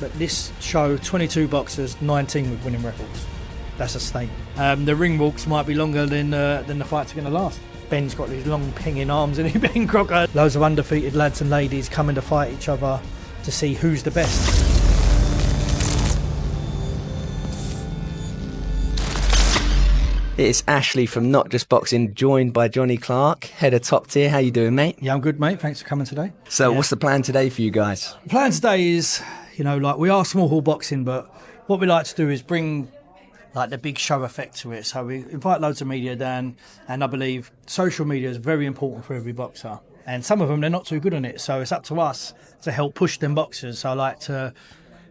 But this show, 22 boxers, 19 with winning records. That's a statement. The ring walks might be longer than the fights are going to last. Ben's got these long pinging arms and Ben Crocker. Loads of undefeated lads and ladies coming to fight each other to see who's the best. It's Ashley from Not Just Boxing, joined by Johnny Clarke, head of Top Tier. How you doing, mate? Yeah, I'm good, mate. Thanks for coming today. So what's the plan today for you guys? The plan today is, like we are small hall boxing, but what we like to do is bring like the big show effect to it. So we invite loads of media down, and I believe social media is very important for every boxer. And some of them, they're not too good on it. So it's up to us to help push them boxers. So I like to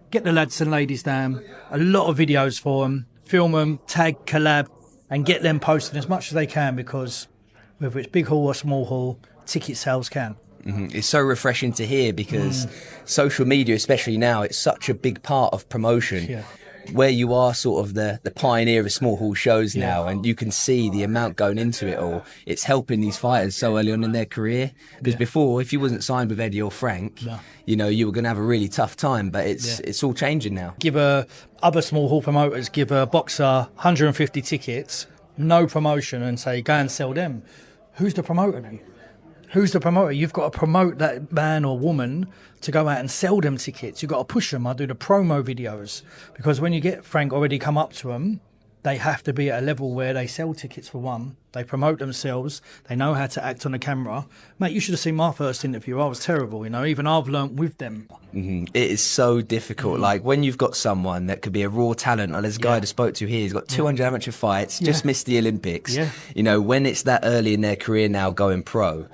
get the lads and ladies down, a lot of videos for them, film them, tag, collab, and get them posted as much as they can, because whether it's big hall or small hall, ticket sales can. Mm-hmm. It's so refreshing to hear, because social media, especially now, it's such a big part of promotion. Yeah. Where you are sort of the pioneer of small hall shows now, and you can see the amount going into it all. It's helping these fighters so early on in their career. Because before, if you wasn't signed with Eddie or Frank, you were going to have a really tough time. But it's all changing now. Give other small hall promoters, give a boxer 150 tickets, no promotion, and say, go and sell them. Who's the promoter then? Who's the promoter? You've got to promote that man or woman to go out and sell them tickets. You've got to push them. I do the promo videos, because when you get Frank already come up to them, they have to be at a level where they sell tickets for one. They promote themselves. They know how to act on the camera. Mate, you should have seen my first interview. I was terrible, Even I've learnt with them. Mm-hmm. It is so difficult. Like when you've got someone that could be a raw talent, like there's a guy I spoke to here, he's got 200 amateur fights, just missed the Olympics. Yeah. When it's that early in their career now going pro,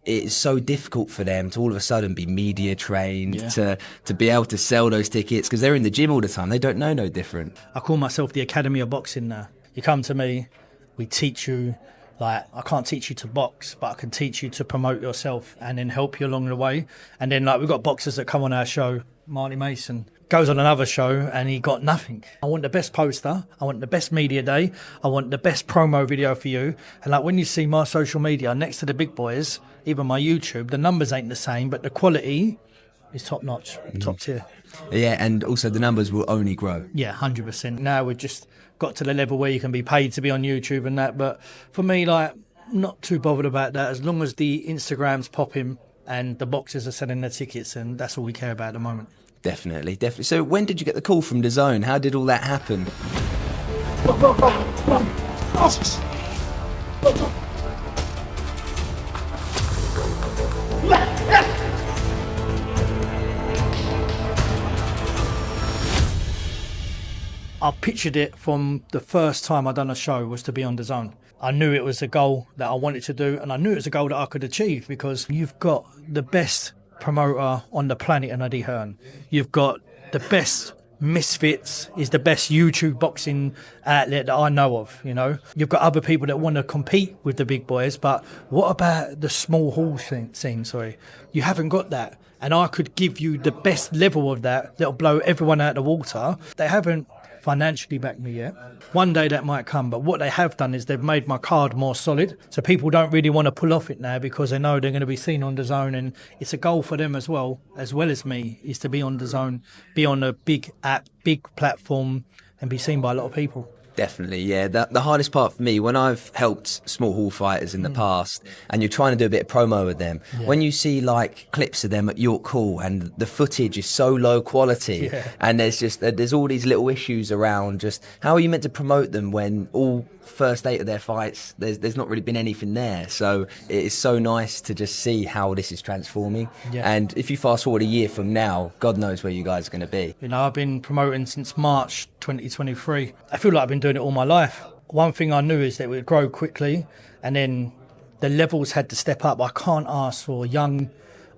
it's so difficult for them to all of a sudden be media trained, to be able to sell those tickets, because they're in the gym all the time. They don't know no different. I call myself the Academy of Boxing now. You come to me, we teach you, I can't teach you to box, but I can teach you to promote yourself and then help you along the way. And then we've got boxers that come on our show. Marty Mason goes on another show and he got nothing. I want the best poster. I want the best media day. I want the best promo video for you. And when you see my social media next to the big boys, even my YouTube, the numbers ain't the same, but the quality is top notch, top tier. Yeah, and also the numbers will only grow. Yeah, 100%. Now we've just got to the level where you can be paid to be on YouTube and that. But for me, not too bothered about that, as long as the Instagram's popping and the boxers are selling their tickets, and that's all we care about at the moment. Definitely. So when did you get the call from DAZN? How did all that happen? I pictured it from the first time I done a show was to be on DAZN. I knew it was a goal that I wanted to do, and I knew it was a goal that I could achieve, because you've got the best promoter on the planet in Eddie Hearn. You've got the best Misfits, is the best YouTube boxing outlet that I know of, You've got other people that want to compete with the big boys, but what about the small hall scene? You haven't got that. And I could give you the best level of that'll blow everyone out of the water. They haven't financially backed me yet. One day that might come, but what they have done is they've made my card more solid, so people don't really want to pull off it now, because they know they're going to be seen on DAZN, and it's a goal for them as well as me, is to be on DAZN, be on a big app, big platform, and be seen by a lot of people. Definitely, yeah. The hardest part for me, when I've helped small hall fighters in the past, and you're trying to do a bit of promo with them, when you see clips of them at York Hall and the footage is so low quality, and there's all these little issues around just how are you meant to promote them when all first 8 of their fights, there's not really been anything there. So it is so nice to just see how this is transforming. And if you fast forward a year from now, God knows where you guys are going to be. I've been promoting since March 2023. I feel like I've been doing it all my life. One thing I knew is that it would grow quickly, and then the levels had to step up. I can't ask for young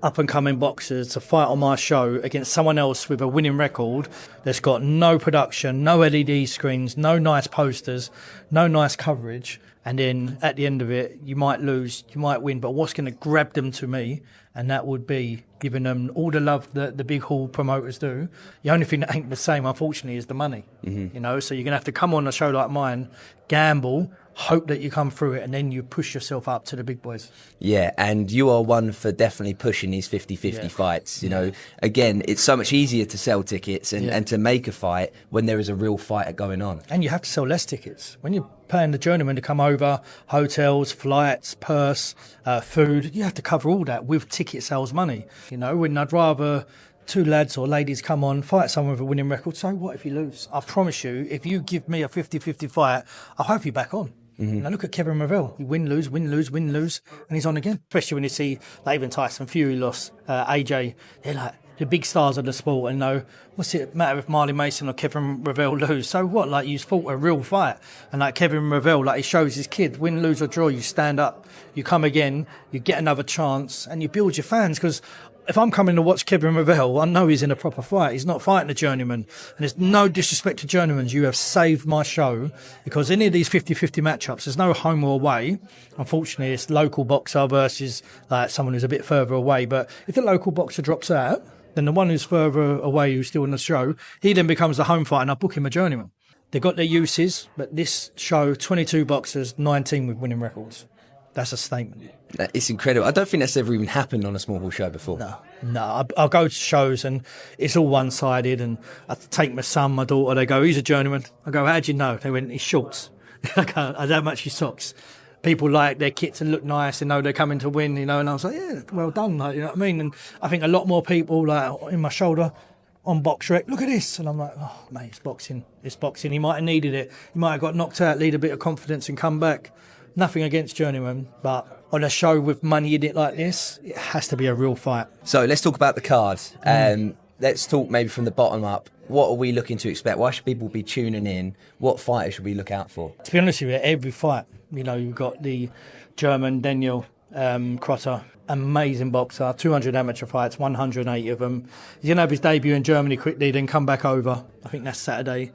up-and-coming boxers to fight on my show against someone else with a winning record that's got no production, no LED screens, no nice posters, no nice coverage, and then at the end of it, you might lose, you might win, but what's going to grab them to me and that would be giving them all the love that the big hall promoters do. The only thing that ain't the same, unfortunately, is the money. You know, so you're going to have to come on a show like mine, gamble, hope that you come through it, and then you push yourself up to the big boys. Yeah, and you are one for definitely pushing these 50-50 fights. You know, again, it's so much easier to sell tickets and to make a fight when there is a real fight going on. And you have to sell less tickets. When you're paying the journeyman to come over, hotels, flights, purse, food, you have to cover all that with ticket sales money. You know, when I'd rather two lads or ladies come on, fight someone with a winning record, so what if you lose? I promise you, if you give me a 50-50 fight, I'll have you back on. Now look at Kevin Revell. He win, lose, and he's on again. Especially when you see, like, even Tyson Fury lost, AJ, they're like the big stars of the sport, and know, what's it matter if Marley Mason or Kevin Revell lose? So what? Like, you fought a real fight. And like Kevin Revell, like, he shows his kid, win, lose or draw, you stand up, you come again, you get another chance, and you build your fans. Because if I'm coming to watch Kevin Revell, I know he's in a proper fight. He's not fighting a journeyman. And there's no disrespect to journeymans. You have saved my show, because any of these 50-50 matchups, there's no home or away. Unfortunately, it's local boxer versus like someone who's a bit further away. But if the local boxer drops out, then the one who's further away, who's still in the show, he then becomes the home fight, and I book him a journeyman. They've got their uses, but this show, 22 boxers, 19 with winning records. That's a statement. It's incredible. I don't think that's ever even happened on a small hall show before. No. I'll go to shows and it's all one-sided, and I take my son, my daughter, they go, he's a journeyman. I go, how do you know? They went, he's shorts. I go, I don't match his socks. People like their kits and look nice and know they're coming to win, you know, and I was like, yeah, well done, like, you know what I mean? And I think a lot more people, like, in my shoulder, on BoxRec, look at this. And I'm like, oh, mate, it's boxing. It's boxing. He might have needed it. He might have got knocked out, need a bit of confidence and come back. Nothing against journeyman, but on a show with money in it like this, it has to be a real fight. So let's talk about the card. Let's talk maybe from the bottom up. What are we looking to expect? Why should people be tuning in? What fighter should we look out for? To be honest with you, every fight, you know, you've got the German Daniel Crotter, amazing boxer, 200 amateur fights, 180 of them. He's going to have his debut in Germany quickly, then come back over. I think that's Saturday.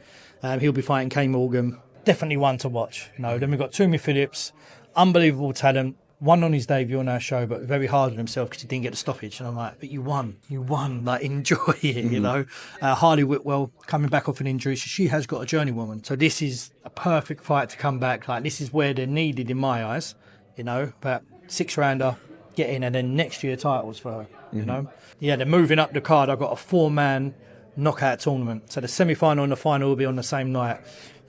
He'll be fighting Kay Morgan. Definitely one to watch. You know, then we've got Toomey Phillips, unbelievable talent. Won on his debut on our show, but very hard on himself because he didn't get the stoppage. And I'm like, but you won, like, enjoy it, you know. Harley Whitwell coming back off an injury, so she has got a journeywoman. So this is a perfect fight to come back. Like, this is where they're needed in my eyes, you know. But 6-rounder, get in, and then next year titles for her, you know. Yeah, they're moving up the card. I've got a 4-man knockout tournament. So the semi-final and the final will be on the same night.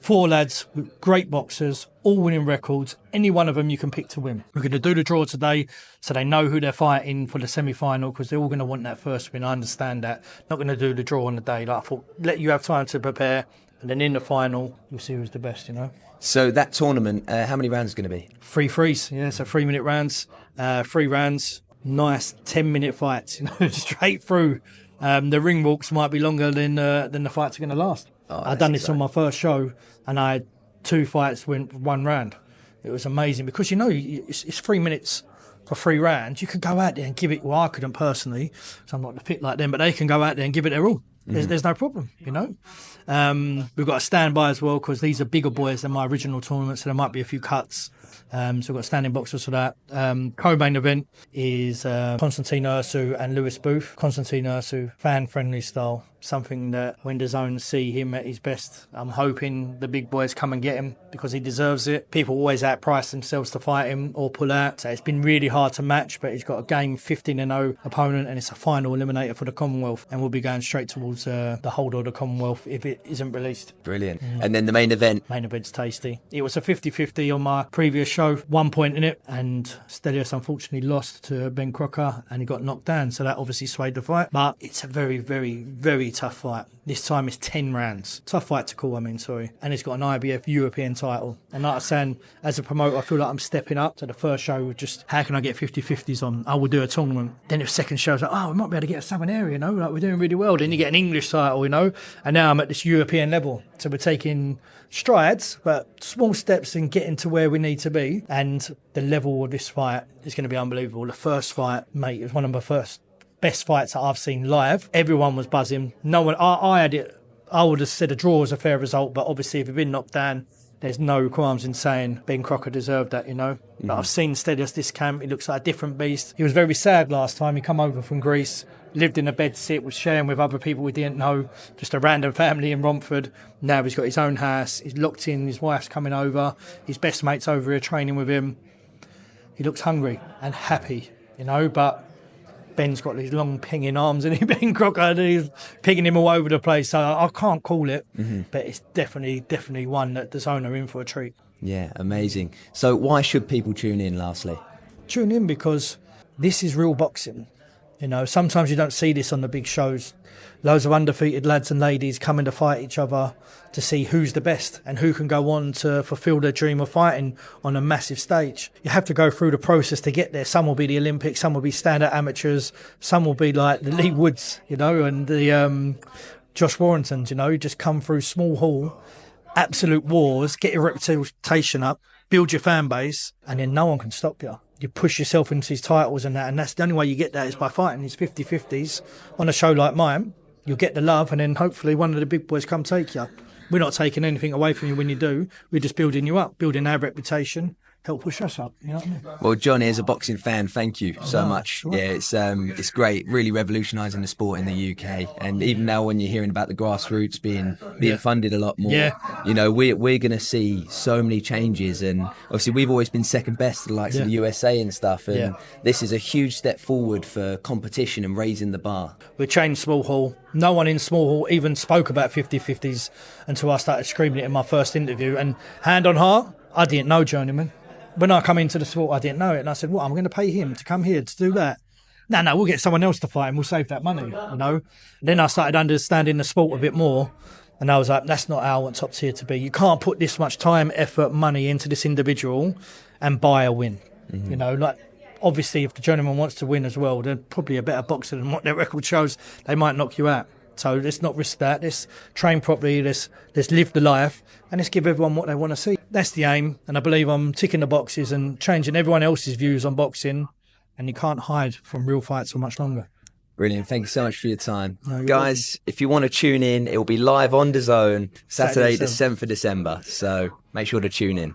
4 lads with great boxers, all winning records. Any one of them you can pick to win. We're going to do the draw today so they know who they're fighting for the semi-final, because they're all going to want that first win. I understand that. Not going to do the draw on the day. Like, I thought, let you have time to prepare, and then in the final, you'll see who's the best, you know. So that tournament, how many rounds is it going to be? 3 threes, yeah, so 3-minute rounds. 3 rounds, nice 10-minute fights, you know, straight through. The ring walks might be longer than the fights are going to last. I've done this on my first show, and I had 2 fights went 1 round. It was amazing because, you know, it's 3 minutes for 3 rounds. You could go out there and give it. Well, I couldn't personally, so I'm not the fit like them, but they can go out there and give it their all. There's no problem, you know. We've got a standby as well because these are bigger boys than my original tournament, so there might be a few cuts. So we've got standing boxers for that. Co-main event is Constantine Ursu and Lewis Booth. Constantine Ursu, fan-friendly style, something that when DAZN see him at his best, I'm hoping the big boys come and get him because he deserves it. People always outprice themselves to fight him or pull out. So it's been really hard to match, but he's got a game 15-0 opponent, and it's a final eliminator for the Commonwealth, and we'll be going straight towards the holder of the Commonwealth if it isn't released. Brilliant. And then the main event? Main event's tasty. It was a 50-50 on my previous show, 1 point in it, and Stelios unfortunately lost to Ben Crocker and he got knocked down, so that obviously swayed the fight. But it's a very, very, very tough fight. This time it's 10 rounds. Tough fight to call, sorry. And it's got an IBF European title. And like I was saying, as a promoter, I feel like I'm stepping up. So the first show was just, how can I get 50-50s on? I will do a tournament. Then the second show was like, oh, we might be able to get a Southern area, you know, like we're doing really well. Then you get an English title, you know, and now I'm at this European level. So we're taking strides, but small steps in getting to where we need to be. And the level of this fight is going to be unbelievable. The first fight, mate, it was one of my first best fights that I've seen live. Everyone was buzzing. No one, I had it, I would have said a draw was a fair result, but obviously if you've been knocked down, there's no qualms in saying Ben Crocker deserved that, you know. But I've seen Stelios this camp. He looks like a different beast. He was very sad last time. He come over from Greece, lived in a bed sit, was sharing with other people we didn't know, just a random family in Romford. Now he's got his own house. He's locked in. His wife's coming over. His best mate's over here training with him. He looks hungry and happy, you know, but Ben's got these long pinging arms and Ben Crocker, and he's pinging him all over the place. So I can't call it, but it's definitely one that DAZN are in for a treat. Yeah, amazing. So why should people tune in, lastly? Tune in because this is real boxing. You know, sometimes you don't see this on the big shows. Loads of undefeated lads and ladies coming to fight each other to see who's the best and who can go on to fulfil their dream of fighting on a massive stage. You have to go through the process to get there. Some will be the Olympics, some will be standard amateurs, some will be like the Lee Woods, you know, and the Josh Warringtons, you know, you just come through small hall, absolute wars, get your reputation up, build your fan base, and then no one can stop you. You push yourself into these titles and that's the only way you get that is by fighting these 50-50s on a show like mine. You'll get the love, and then hopefully one of the big boys come take you. We're not taking anything away from you when you do. We're just building you up, building our reputation, help push us up. You know what I mean? Well, Johnny, as a boxing fan, thank you so much. Sure. Yeah, it's great, really revolutionising the sport in the UK. And even now, when you're hearing about the grassroots being funded a lot more, you know, we're going to see so many changes. And obviously, we've always been second best to the likes of the USA and stuff. And this is a huge step forward for competition and raising the bar. We changed small hall. No one in small hall even spoke about 50-50s until I started screaming it in my first interview. And hand on heart, I didn't know journeyman. When I come into the sport, I didn't know it. And I said, well, I'm going to pay him to come here to do that. No, we'll get someone else to fight and we'll save that money, you know. And then I started understanding the sport a bit more. And I was like, that's not how I want top tier to be. You can't put this much time, effort, money into this individual and buy a win. You know, like, obviously, if the journeyman wants to win as well, they're probably a better boxer than what their record shows. They might knock you out. So let's not risk that. Let's train properly. Let's live the life, and let's give everyone what they want to see. That's the aim, and I believe I'm ticking the boxes and changing everyone else's views on boxing. And you can't hide from real fights for much longer. Brilliant. Thank you so much for your time. No, guys, welcome. If you want to tune in, it will be live on DAZN Saturday the 7th of December. So make sure to tune in.